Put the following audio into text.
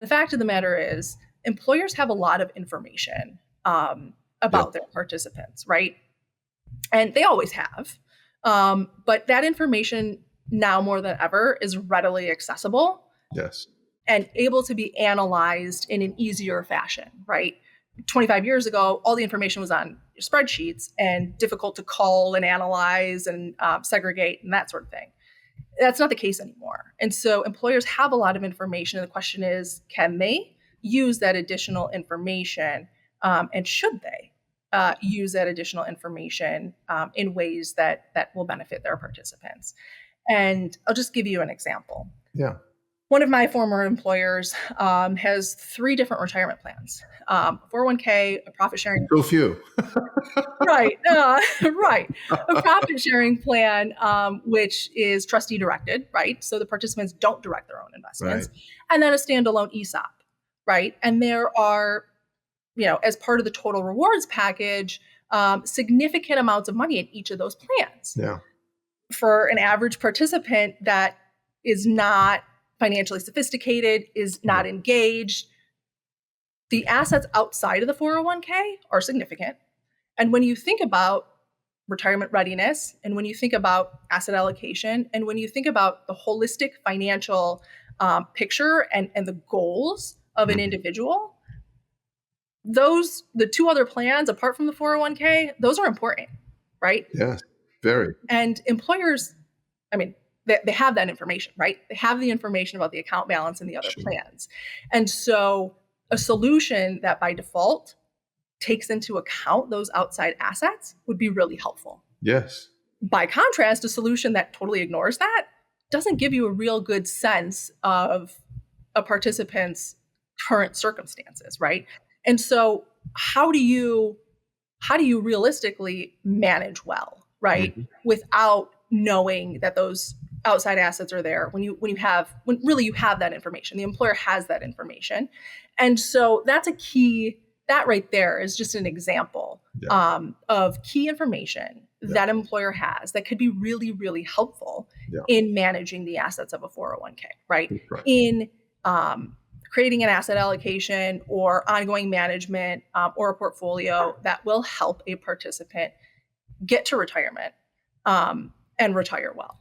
The fact of the matter is, employers have a lot of information about their participants, right? And they always have. But that information now more than ever is readily accessible. Yes. And able to be analyzed in an easier fashion, right? 25 years ago, all the information was on spreadsheets and difficult to cull and analyze and segregate and that sort of thing. That's not the case anymore. And so employers have a lot of information. And the question is, can they use that additional information? And should they use that additional information in ways that will benefit their participants? And I'll just give you an example. Yeah. One of my former employers has 3 different retirement plans: 401k, a profit sharing. So few. Right. Right. A profit sharing plan, which is trustee directed, right? So the participants don't direct their own investments. Right. And then a standalone ESOP, right? And there are, as part of the total rewards package, significant amounts of money in each of those plans. Yeah. For an average participant that is not financially sophisticated, is not engaged, the assets outside of the 401k are significant. And when you think about retirement readiness, and when you think about asset allocation, and when you think about the holistic financial picture and the goals of an individual, the 2 other plans apart from the 401k, those are important, right? Yes, very. And employers, they have that information, right? They have the information about the account balance and the other plans. And so a solution that by default takes into account those outside assets would be really helpful. Yes. By contrast, a solution that totally ignores that doesn't give you a real good sense of a participant's current circumstances, right? And so how do you realistically manage well, right? Mm-hmm. Without knowing that those outside assets are there when you have that information. The employer has that information. And so that's a key. That right there is just an example of key information that an employer has that could be really, really helpful in managing the assets of a 401k, right? In creating an asset allocation or ongoing management or a portfolio that will help a participant get to retirement and retire well.